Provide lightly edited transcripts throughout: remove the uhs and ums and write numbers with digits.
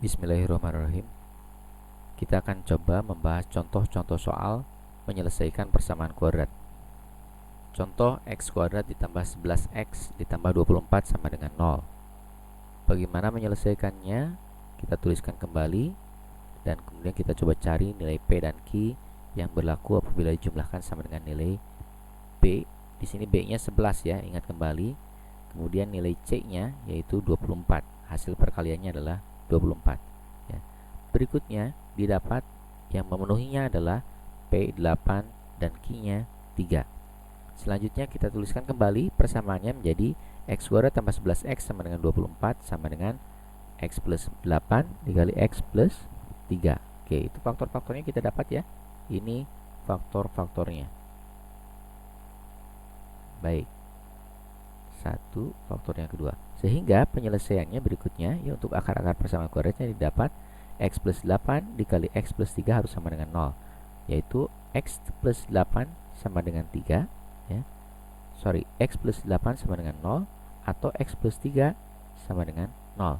Bismillahirrahmanirrahim. Kita akan coba membahas contoh-contoh soal menyelesaikan persamaan kuadrat. Contoh x kuadrat ditambah 11x ditambah 24 sama dengan 0. Bagaimana menyelesaikannya? Kita tuliskan kembali dan kemudian kita coba cari nilai P dan Q yang berlaku apabila dijumlahkan sama dengan nilai B. Di sini B-nya 11 ya, ingat kembali. Kemudian nilai C-nya yaitu 24. Hasil perkaliannya adalah 24 ya. Berikutnya didapat yang memenuhinya adalah P8 dan Q-nya 3. Selanjutnya kita tuliskan kembali persamaannya menjadi x kuadrat tambah 11x sama dengan 24 sama dengan x plus 8 dikali x plus 3. Oke, itu faktor-faktornya kita dapat ya. Ini faktor-faktornya. Baik. Satu faktor yang kedua. Sehingga penyelesaiannya berikutnya ya, untuk akar-akar persamaan kuadratnya didapat x plus 8 dikali x plus 3 harus sama dengan 0, yaitu x plus 8 sama dengan 3 ya. X plus 8 sama dengan 0 atau x plus 3 sama dengan 0.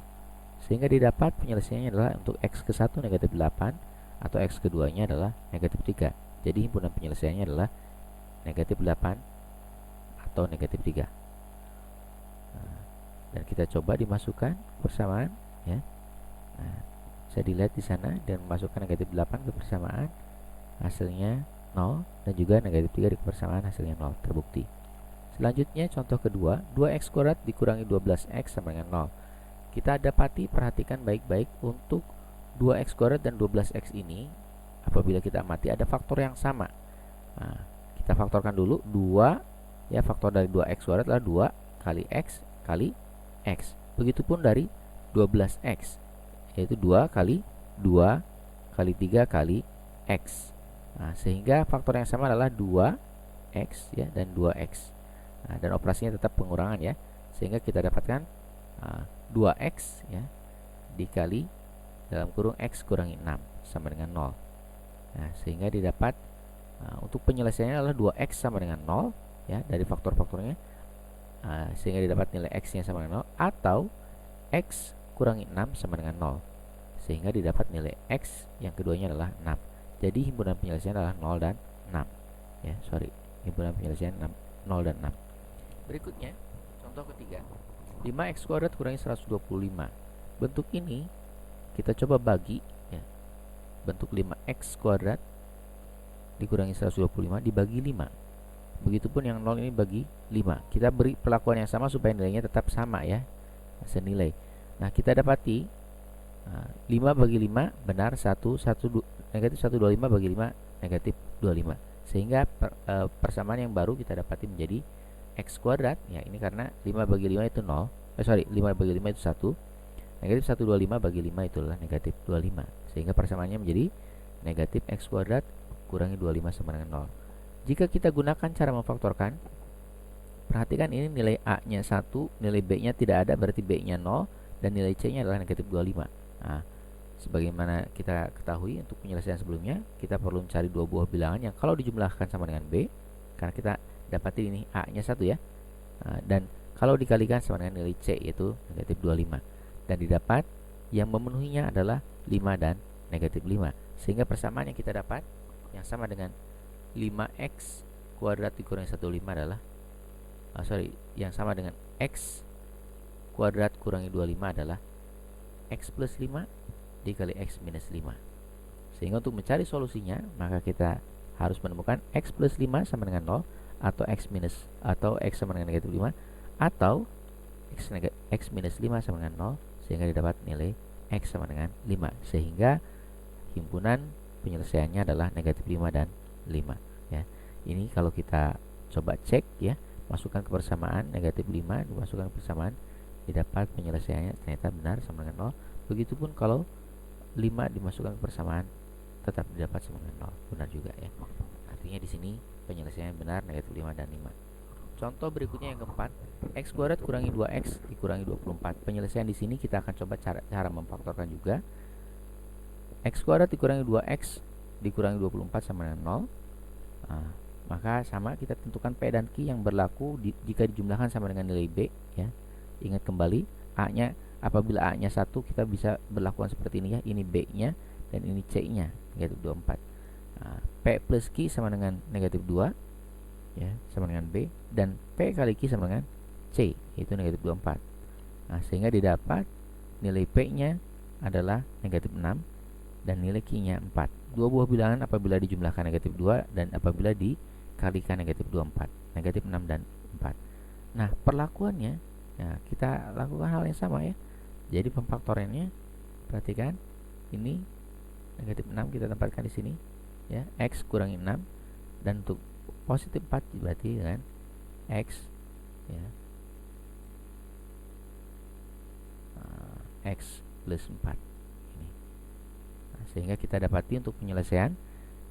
Sehingga didapat penyelesaiannya adalah untuk x ke-1 negatif 8 atau x ke-2-nya adalah negatif 3. Jadi himpunan penyelesaiannya adalah negatif 8 atau negatif 3. Dan kita coba dimasukkan persamaan ya. Bisa dilihat di sana dan memasukkan negatif 8 ke persamaan, hasilnya 0, dan juga negatif 3 di persamaan, hasilnya 0, terbukti. Selanjutnya contoh kedua, 2x kuadrat dikurangi 12x sama dengan 0. Kita dapati, perhatikan baik-baik, untuk 2x kuadrat dan 12x ini apabila kita amati ada faktor yang sama. Kita faktorkan dulu 2 ya, faktor dari 2x kuadrat adalah 2 kali x kali x. Begitupun dari 12x, yaitu 2 kali 2 kali 3 kali x. Sehingga faktor yang sama adalah 2x ya dan 2x. Dan operasinya tetap pengurangan ya. Sehingga kita dapatkan 2x ya dikali dalam kurung x kurangi 6 sama dengan 0. Sehingga didapat untuk penyelesaiannya adalah 2x sama dengan 0 ya dari faktor-faktornya. Sehingga didapat nilai x-nya sama dengan 0 atau x kurangi 6 sama dengan 0. Sehingga didapat nilai x yang keduanya adalah 6. Jadi himpunan penyelesaian adalah 0 dan 6 ya, himpunan penyelesaian 0 dan 6. Berikutnya contoh ketiga, 5x kuadrat kurangi 125. Bentuk ini kita coba bagi ya. Bentuk 5x kuadrat dikurangi 125 dibagi 5. Begitupun yang 0 ini bagi 5. Kita beri perlakuan yang sama supaya nilainya tetap sama ya, senilai. Kita dapati 5 bagi 5 benar 1, negatif 125 bagi 5 negatif 25. Sehingga persamaan yang baru kita dapati menjadi x kuadrat ya, ini karena 5 bagi 5 itu 0. 5 bagi 5 itu 1. Negatif 125 bagi 5 itulah negatif 25. Sehingga persamaannya menjadi negatif x kuadrat kurangi 25 sama dengan 0. Jika kita gunakan cara memfaktorkan, perhatikan ini nilai A-nya 1, nilai B-nya tidak ada, berarti B-nya 0, dan nilai C-nya adalah negatif 25. Sebagaimana kita ketahui untuk penyelesaian sebelumnya, kita perlu mencari dua buah bilangan yang kalau dijumlahkan sama dengan B, karena kita dapati ini A-nya 1 ya, dan kalau dikalikan sama dengan nilai C yaitu negatif 25, dan didapat yang memenuhinya adalah 5 dan negatif 5. Sehingga persamaan yang kita dapat yang sama dengan 5x kuadrat dikurangi 15 adalah yang sama dengan x kuadrat kurangi 25 adalah x plus 5 dikali x minus 5. Sehingga untuk mencari solusinya, maka kita harus menemukan x plus 5 sama dengan 0, atau x sama dengan negatif 5, atau x minus 5 sama dengan 0, sehingga didapat nilai x sama dengan 5. Sehingga himpunan penyelesaiannya adalah negatif 5 dan 5 ya. Ini kalau kita coba cek ya, masukkan ke persamaan negatif 5 dimasukkan ke persamaan, didapat penyelesaiannya ternyata benar sama dengan 0. Begitupun kalau 5 dimasukkan ke persamaan tetap didapat sama dengan 0, benar juga ya. Artinya di sini penyelesaian benar negatif 5 dan 5. Contoh berikutnya yang keempat, x kuadrat kurangi 2x dikurangi 24. Penyelesaian di sini kita akan coba cara memfaktorkan juga. X kuadrat dikurangi 2x dikurangi 24 sama dengan 0. Maka sama, kita tentukan P dan Q yang berlaku jika dijumlahkan sama dengan nilai B ya. Ingat kembali, apabila A nya 1 kita bisa berlakukan seperti ini ya, ini B nya dan ini C nya, negatif 24. Nah, P plus Q sama dengan negatif 2 ya, sama dengan B, dan P kali Q sama dengan C, yaitu negatif 24. Nah, sehingga didapat nilai P nya adalah negatif 6 dan nilai Q nya 4. Dua buah bilangan apabila dijumlahkan negatif 2 dan apabila dikalikan negatif 24, negatif 6 dan 4. Nah, perlakuannya ya, kita lakukan hal yang sama ya. Jadi pemfaktorannya, perhatikan ini negatif 6 kita tempatkan di sini ya, X kurangi 6, dan untuk positif 4 berarti dengan X ya, X plus 4 ini. Nah, sehingga kita dapati untuk penyelesaian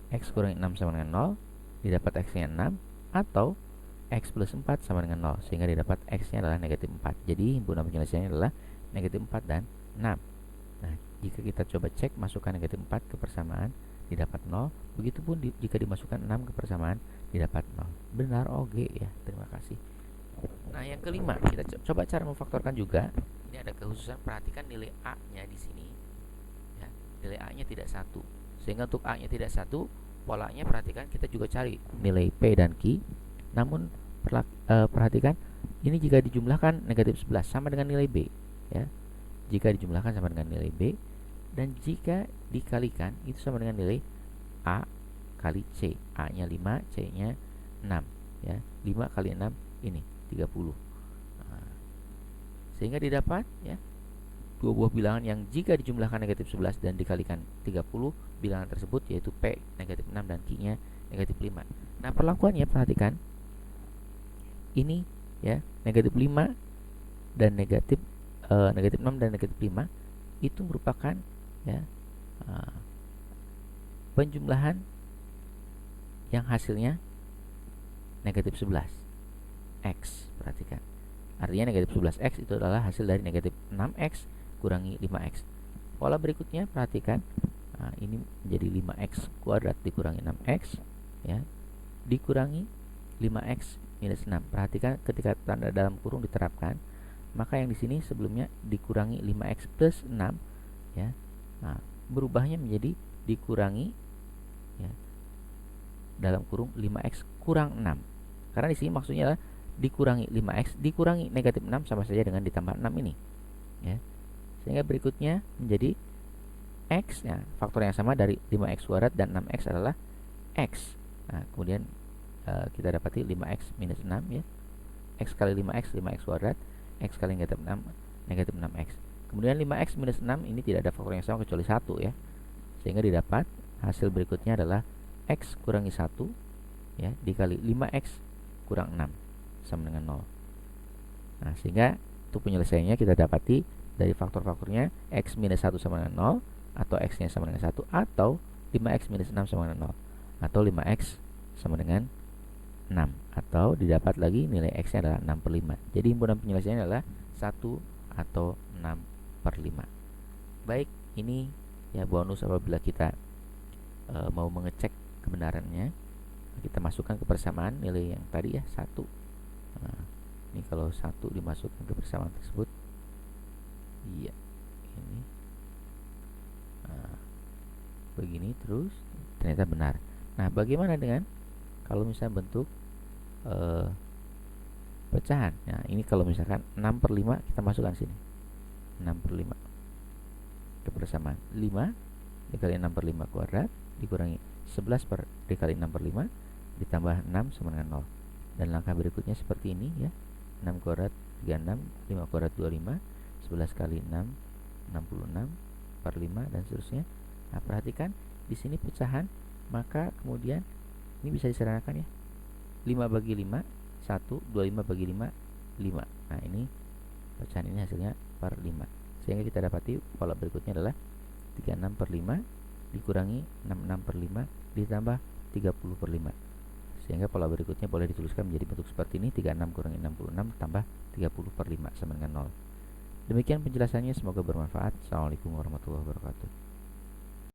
X kurangi 6 sama dengan 0, didapat X nya 6, atau X plus 4 sama dengan 0, sehingga didapat X nya adalah negatif 4. Jadi himpunan penyelesaiannya adalah negatif 4 dan 6. Nah, jika kita coba cek masukkan negatif 4 ke persamaan, didapat 0. Begitupun jika dimasukkan 6 ke persamaan, didapat 0. Benar oke ya, terima kasih. Nah, yang kelima, kita coba cara memfaktorkan juga. Ini ada kekhususan, perhatikan nilai A nya di sini ya, nilai A nya tidak 1. Sehingga untuk A nya tidak 1, polanya perhatikan kita juga cari nilai P dan Q. Namun perhatikan ini jika dijumlahkan negatif 11 sama dengan nilai B ya. Jika dijumlahkan sama dengan nilai B, dan jika dikalikan itu sama dengan nilai A kali C. A nya 5, C nya 6 ya. 5 kali 6 ini 30. Nah, sehingga didapat ya, dua buah bilangan yang jika dijumlahkan negatif 11 dan dikalikan 30, bilangan tersebut yaitu P negatif 6 dan Q nya negatif 5. Nah, perlakuannya perhatikan ini ya, negatif 5 dan negatif 6 dan negatif 5 itu merupakan ya, penjumlahan yang hasilnya negatif 11 X. Perhatikan, artinya negatif 11X itu adalah hasil dari negatif 6X kurangi 5X. Pola berikutnya perhatikan, ini menjadi 5X kuadrat dikurangi 6X ya, dikurangi 5X minus 6. Perhatikan ketika tanda dalam kurung diterapkan, maka yang di sini sebelumnya dikurangi 5X plus 6 ya. Nah, berubahnya menjadi dikurangi ya, dalam kurung 5X kurang 6. Karena di sini maksudnya adalah dikurangi 5X dikurangi negatif 6 sama saja dengan ditambah 6 ini ya. Sehingga berikutnya menjadi X ya, faktor yang sama dari 5X kuadrat dan 6X adalah X. Nah, kemudian kita dapati 5X minus 6 ya. X kali 5X, 5X kuadrat, X kali negatif 6, negatif 6X. Kemudian 5X minus 6 ini tidak ada faktor yang sama kecuali 1 ya. Sehingga didapat hasil berikutnya adalah X kurangi 1 ya, dikali 5X kurang 6 sama dengan 0. Nah, sehingga untuk penyelesaiannya kita dapati dari faktor-faktornya X minus 1 sama dengan 0, atau X nya sama dengan 1, atau 5X minus 6 sama dengan 0, atau 5X sama dengan 6, atau didapat lagi nilai X nya adalah 6 per 5. Jadi himpunan penyelesaiannya adalah 1 atau 6 per 5. Baik, ini ya bonus apabila kita mau mengecek kebenarannya. Kita masukkan ke persamaan nilai yang tadi ya, 1. Nah, ini kalau 1 dimasukkan ke persamaan tersebut, iya ini begini terus ternyata benar. Nah, bagaimana dengan kalau misalnya bentuk pecahan? Nah, ini kalau misalkan 6 per 5 kita masukkan sini, 6 per 5 ke persamaan 5 dikali 6 per 5 kuadrat dikurangi 11 per dikali 6 per 5 ditambah 6 sama dengan 0. Dan langkah berikutnya seperti ini ya, 6 kuadrat 36, 5 kuadrat 25, 11 kali 6 66 per 5 dan seterusnya. Nah, perhatikan di sini pecahan, maka kemudian ini bisa disederhanakan ya, 5 bagi 5 1, 25 bagi 5 5. Nah, ini pecahan ini hasilnya per 5. Sehingga kita dapati pola berikutnya adalah 36 per 5 dikurangi 66 per 5 ditambah 30 per 5. Sehingga pola berikutnya boleh dituliskan menjadi bentuk seperti ini, 36 kurangi 66 tambah 30 per 5 sama dengan 0. Demikian penjelasannya, semoga bermanfaat. Assalamualaikum warahmatullahi wabarakatuh.